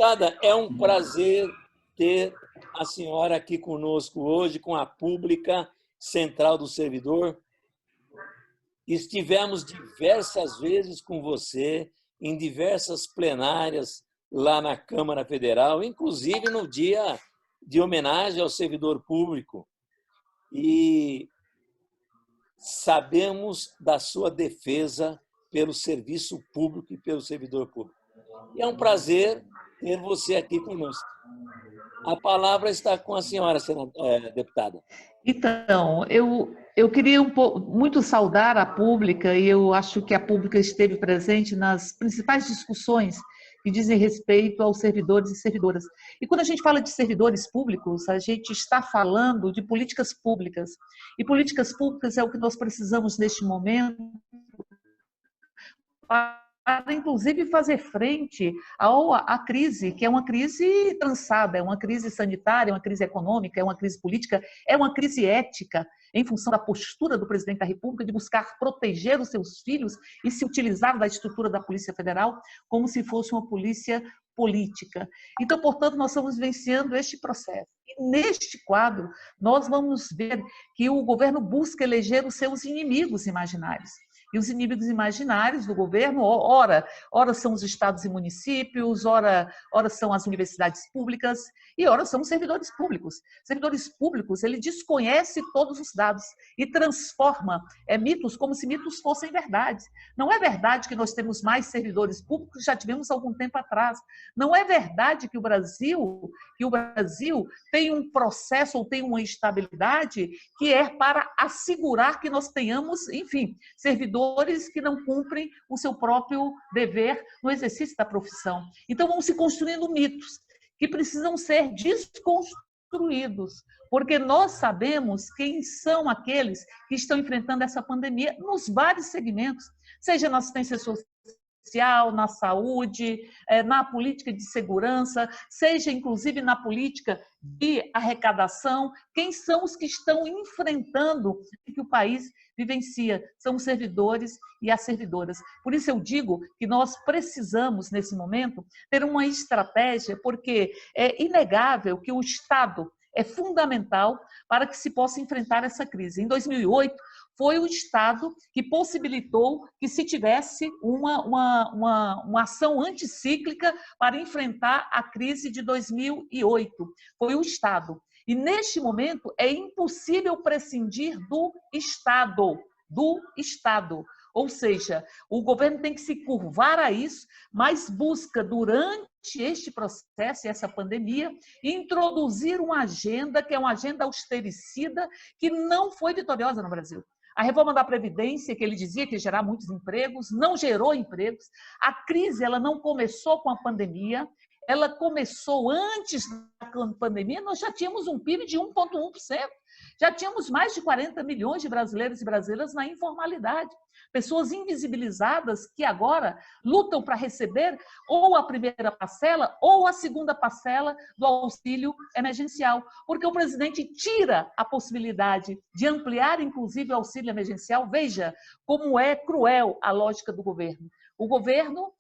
Deputada, é um prazer ter a senhora aqui conosco hoje, com a Pública Central do Servidor. Estivemos diversas vezes com você, em diversas plenárias lá na Câmara Federal, inclusive no dia de homenagem ao servidor público. E sabemos da sua defesa pelo serviço público e pelo servidor público. E é um prazer ter você aqui conosco. A palavra está com a senhora, deputada. Então, eu queria muito saudar a Pública, e eu acho que a Pública esteve presente nas principais discussões que dizem respeito aos servidores e servidoras. E quando a gente fala de servidores públicos, a gente está falando de políticas públicas. E políticas públicas é o que nós precisamos neste momento para, inclusive, fazer frente à crise, que é uma crise trançada, é uma crise sanitária, é uma crise econômica, é uma crise política, é uma crise ética, em função da postura do presidente da República de buscar proteger os seus filhos e se utilizar da estrutura da Polícia Federal como se fosse uma polícia política. Então, portanto, nós estamos vivenciando este processo. E neste quadro, nós vamos ver que o governo busca eleger os seus inimigos imaginários. E os inimigos imaginários do governo, ora são os estados e municípios, ora são as universidades públicas e ora são os servidores públicos. Servidores públicos, ele desconhece todos os dados e transforma mitos como se mitos fossem verdade. Não é verdade que nós temos mais servidores públicos, já tivemos algum tempo atrás. Não é verdade que o Brasil tem um processo ou tem uma estabilidade que é para assegurar que nós tenhamos, enfim, servidores que não cumprem o seu próprio dever no exercício da profissão. Então, vão se construindo mitos que precisam ser desconstruídos, porque nós sabemos quem são aqueles que estão enfrentando essa pandemia nos vários segmentos, seja na assistência social, na saúde, na política de segurança, seja inclusive na política de arrecadação, quem são os que estão enfrentando o que o país vivencia, são os servidores e as servidoras. Por isso eu digo que nós precisamos, nesse momento, ter uma estratégia, porque é inegável que o Estado é fundamental para que se possa enfrentar essa crise. Em 2008, foi o Estado que possibilitou que se tivesse uma ação anticíclica para enfrentar a crise de 2008. Foi o Estado. E, neste momento, é impossível prescindir do Estado. Ou seja, o governo tem que se curvar a isso, mas busca, durante este processo e essa pandemia, introduzir uma agenda que é uma agenda austericida que não foi vitoriosa no Brasil. A reforma da Previdência, que ele dizia que ia gerar muitos empregos, não gerou empregos. A crise ela não começou com a pandemia, ela começou antes da pandemia, nós já tínhamos um PIB de 1,1%. Já tínhamos mais de 40 milhões de brasileiros e brasileiras na informalidade. Pessoas invisibilizadas que agora lutam para receber ou a primeira parcela ou a segunda parcela do auxílio emergencial. Porque o presidente tira a possibilidade de ampliar, inclusive, o auxílio emergencial. Veja como é cruel a lógica do governo. O governo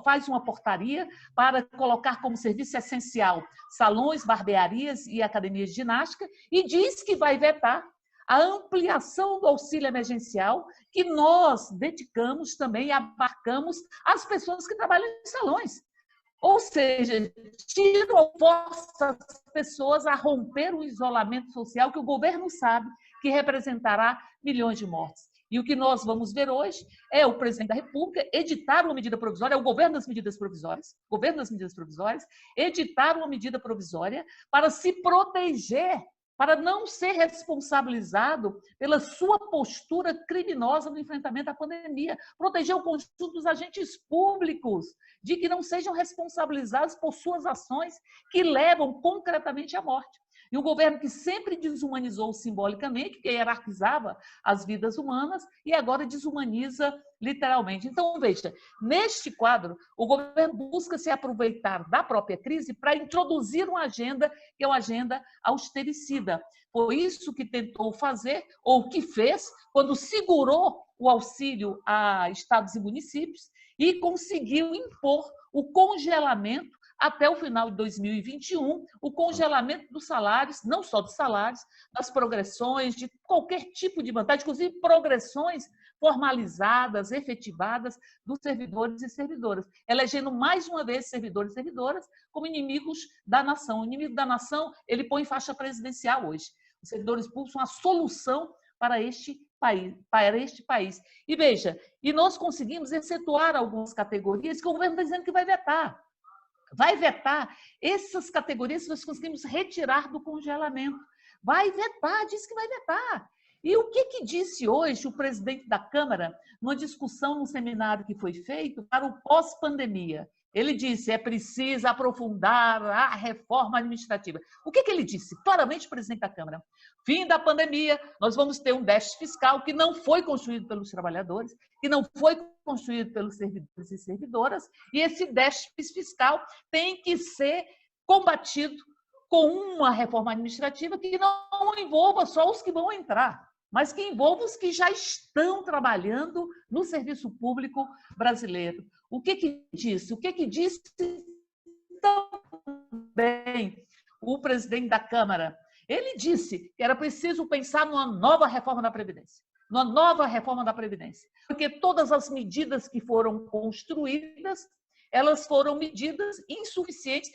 faz uma portaria para colocar como serviço essencial salões, barbearias e academias de ginástica e diz que vai vetar a ampliação do auxílio emergencial que nós dedicamos também e abarcamos as pessoas que trabalham em salões. Ou seja, tira ou força as pessoas a romper o isolamento social que o governo sabe que representará milhões de mortes. E o que nós vamos ver hoje é o presidente da República editar uma medida provisória, é o governo das medidas provisórias, editar uma medida provisória para se proteger, para não ser responsabilizado pela sua postura criminosa no enfrentamento à pandemia, proteger o conjunto dos agentes públicos, de que não sejam responsabilizados por suas ações que levam concretamente à morte. E o governo que sempre desumanizou simbolicamente, que hierarquizava as vidas humanas, e agora desumaniza literalmente. Então, veja, neste quadro, o governo busca se aproveitar da própria crise para introduzir uma agenda que é uma agenda austericida. Foi isso que tentou fazer, ou que fez, quando segurou o auxílio a estados e municípios e conseguiu impor o congelamento até o final de 2021, o congelamento dos salários, não só dos salários, das progressões, de qualquer tipo de vantagem, inclusive progressões formalizadas, efetivadas dos servidores e servidoras, elegendo mais uma vez servidores e servidoras como inimigos da nação. O inimigo da nação, ele põe faixa presidencial hoje. Os servidores públicos são a solução para este país. E veja, e nós conseguimos excetuar algumas categorias que o governo está dizendo que vai vetar. Vai vetar essas categorias, nós conseguimos retirar do congelamento. Vai vetar, disse que vai vetar. E o que disse hoje o presidente da Câmara, numa discussão, num seminário que foi feito para o pós-pandemia? Ele disse, é preciso aprofundar a reforma administrativa. O que ele disse? Claramente, o presidente da Câmara. Fim da pandemia, nós vamos ter um déficit fiscal que não foi construído pelos trabalhadores, que não foi construído pelos servidores e servidoras, e esse déficit fiscal tem que ser combatido com uma reforma administrativa que não envolva só os que vão entrar, mas que envolva os que já estão trabalhando no serviço público brasileiro. O que disse? O que disse também o presidente da Câmara? Ele disse que era preciso pensar numa nova reforma da Previdência. Numa nova reforma da Previdência. Porque todas as medidas que foram construídas, elas foram medidas insuficientes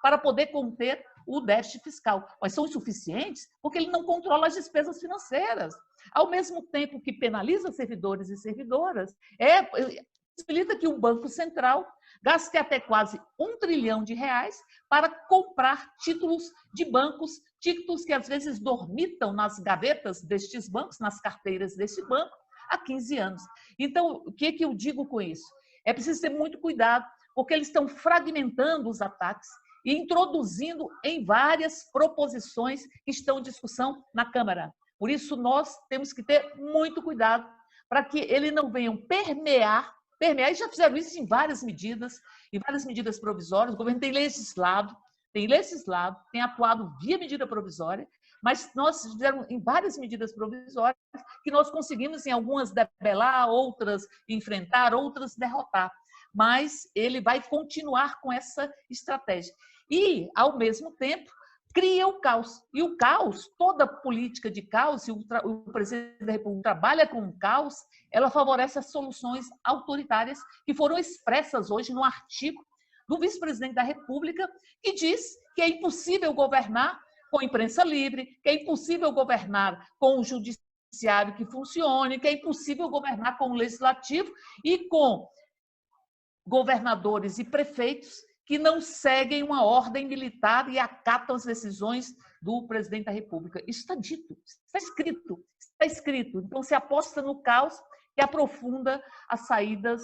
para poder conter o déficit fiscal. Mas são insuficientes porque ele não controla as despesas financeiras. Ao mesmo tempo que penaliza servidores e servidoras, possibilita que o Banco Central gaste até quase R$1 trilhão para comprar títulos de bancos, títulos que às vezes dormitam nas gavetas destes bancos, nas carteiras deste banco, há 15 anos. Então, o que eu digo com isso? É preciso ter muito cuidado, porque eles estão fragmentando os ataques e introduzindo em várias proposições que estão em discussão na Câmara. Por isso, nós temos que ter muito cuidado para que eles não venham permear, e já fizeram isso em várias medidas provisórias. O governo tem legislado, tem atuado via medida provisória, mas nós fizemos em várias medidas provisórias que nós conseguimos, em algumas, debelar, outras enfrentar, outras derrotar. Mas ele vai continuar com essa estratégia. E, ao mesmo tempo, cria o caos. E o caos, toda política de caos, e o presidente da República trabalha com o caos, ela favorece as soluções autoritárias que foram expressas hoje no artigo do vice-presidente da República, que diz que é impossível governar com imprensa livre, que é impossível governar com o judiciário que funcione, que é impossível governar com o legislativo e com governadores e prefeitos que não seguem uma ordem militar e acatam as decisões do presidente da República. Isso está dito, está escrito. Então, se aposta no caos que aprofunda as saídas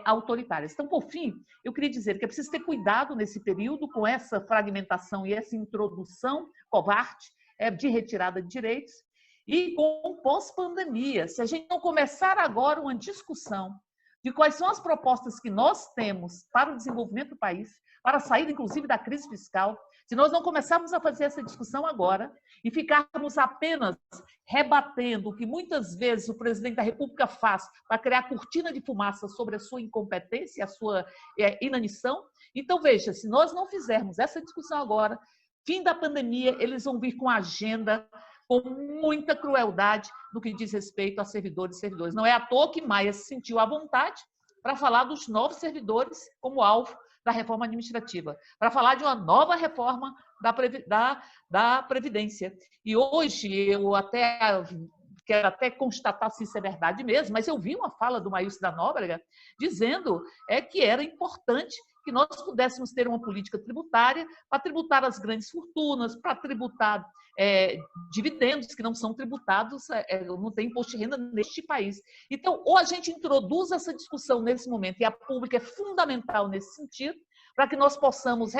autoritárias. Então, por fim, eu queria dizer que é preciso ter cuidado nesse período com essa fragmentação e essa introdução covarde de retirada de direitos e com pós-pandemia. Se a gente não começar agora uma discussão de quais são as propostas que nós temos para o desenvolvimento do país, para a saída, inclusive, da crise fiscal, se nós não começarmos a fazer essa discussão agora e ficarmos apenas rebatendo o que muitas vezes o presidente da República faz para criar cortina de fumaça sobre a sua incompetência, a sua inanição, então, veja, se nós não fizermos essa discussão agora, fim da pandemia, eles vão vir com agenda com muita crueldade no que diz respeito a servidores e servidoras. Não é à toa que Maia se sentiu à vontade para falar dos novos servidores como alvo da reforma administrativa, para falar de uma nova reforma da Previdência. E hoje eu quero até constatar se isso é verdade mesmo, mas eu vi uma fala do Maílson da Nóbrega dizendo que era importante que nós pudéssemos ter uma política tributária para tributar as grandes fortunas, para tributar dividendos que não são tributados, não tem imposto de renda neste país. Então, ou a gente introduz essa discussão nesse momento, e a pública é fundamental nesse sentido, para que nós possamos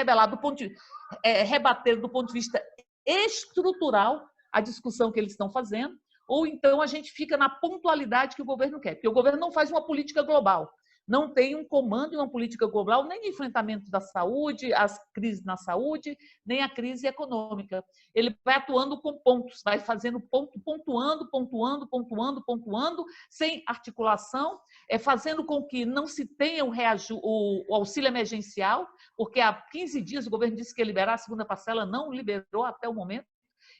rebater do ponto de vista estrutural a discussão que eles estão fazendo, ou então a gente fica na pontualidade que o governo quer, porque o governo não faz uma política global. não tem um comando e uma política global nem de enfrentamento da saúde, as crises na saúde, nem a crise econômica. Ele vai atuando com pontos, vai fazendo ponto, pontuando, sem articulação, fazendo com que não se tenha o auxílio emergencial, porque há 15 dias o governo disse que ia liberar a segunda parcela, não liberou até o momento,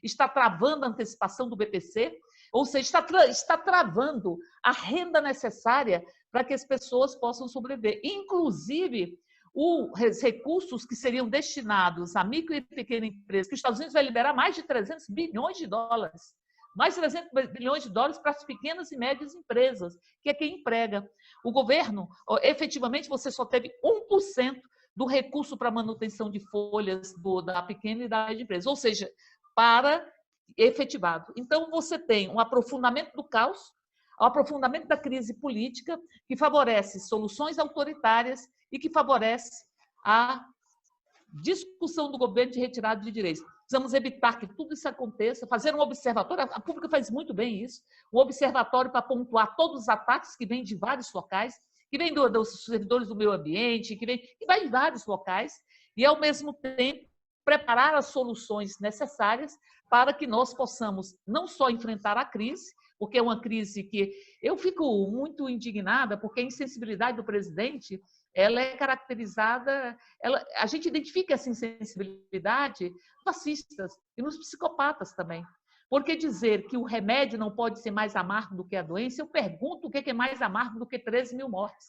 está travando a antecipação do BPC, ou seja, está travando a renda necessária para que as pessoas possam sobreviver. Inclusive, os recursos que seriam destinados a micro e pequena empresa, que os Estados Unidos vai liberar mais de 300 bilhões de dólares. Mais de 300 bilhões de dólares para as pequenas e médias empresas, que é quem emprega. O governo, efetivamente, você só teve 1% do recurso para manutenção de folhas da pequena e da média empresa, ou seja, para efetivado. Então, você tem um aprofundamento do caos, o aprofundamento da crise política, que favorece soluções autoritárias e que favorece a discussão do governo de retirada de direitos. Precisamos evitar que tudo isso aconteça, fazer um observatório, a pública faz muito bem isso, um observatório para pontuar todos os ataques que vêm de vários locais, que vêm dos servidores do meio ambiente, que vai em vários locais, e, ao mesmo tempo, preparar as soluções necessárias para que nós possamos não só enfrentar a crise, porque é uma crise que eu fico muito indignada, porque a insensibilidade do presidente, ela é caracterizada, a gente identifica essa insensibilidade nos fascistas e nos psicopatas também. Porque dizer que o remédio não pode ser mais amargo do que a doença, eu pergunto o que é mais amargo do que 13 mil mortes,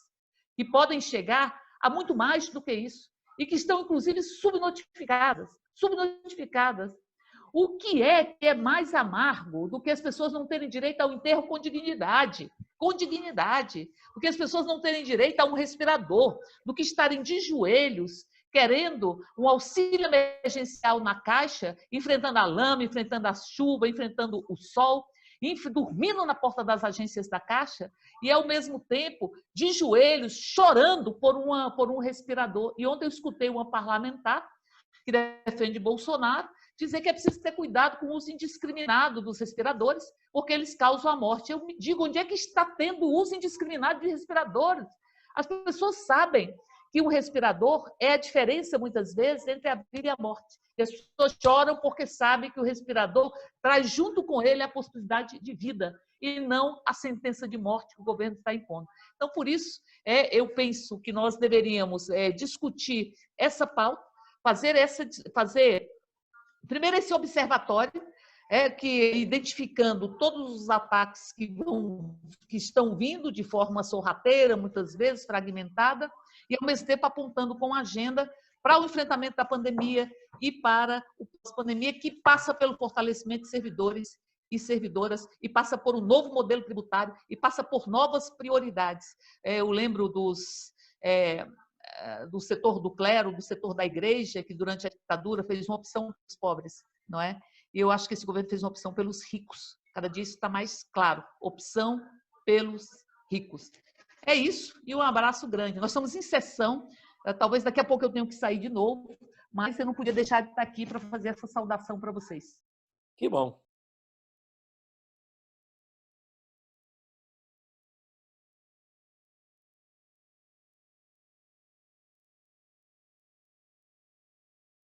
que podem chegar a muito mais do que isso, e que estão, inclusive, subnotificadas. O que é mais amargo do que as pessoas não terem direito ao enterro com dignidade? Com dignidade. Do que as pessoas não terem direito a um respirador, do que estarem de joelhos querendo um auxílio emergencial na Caixa, enfrentando a lama, enfrentando a chuva, enfrentando o sol, dormindo na porta das agências da Caixa e, ao mesmo tempo, de joelhos, chorando por um respirador. E ontem eu escutei uma parlamentar que defende Bolsonaro dizer que é preciso ter cuidado com o uso indiscriminado dos respiradores, porque eles causam a morte. Eu me digo, onde é que está tendo uso indiscriminado de respiradores? As pessoas sabem que o respirador é a diferença, muitas vezes, entre a vida e a morte. E as pessoas choram porque sabem que o respirador traz junto com ele a possibilidade de vida e não a sentença de morte que o governo está impondo. Então, por isso, eu penso que nós deveríamos discutir essa pauta, fazer primeiro esse observatório, que identificando todos os ataques que estão vindo de forma sorrateira, muitas vezes fragmentada, e ao mesmo tempo apontando com agenda para o enfrentamento da pandemia e para o pós-pandemia, que passa pelo fortalecimento de servidores e servidoras, e passa por um novo modelo tributário, e passa por novas prioridades. Eu lembro do setor do clero, do setor da igreja, que durante a ditadura fez uma opção pelos pobres, não é? E eu acho que esse governo fez uma opção pelos ricos. Cada dia isso está mais claro. Opção pelos ricos. É isso, e um abraço grande. Nós estamos em sessão, talvez daqui a pouco eu tenho que sair de novo, mas eu não podia deixar de estar aqui para fazer essa saudação para vocês. Que bom.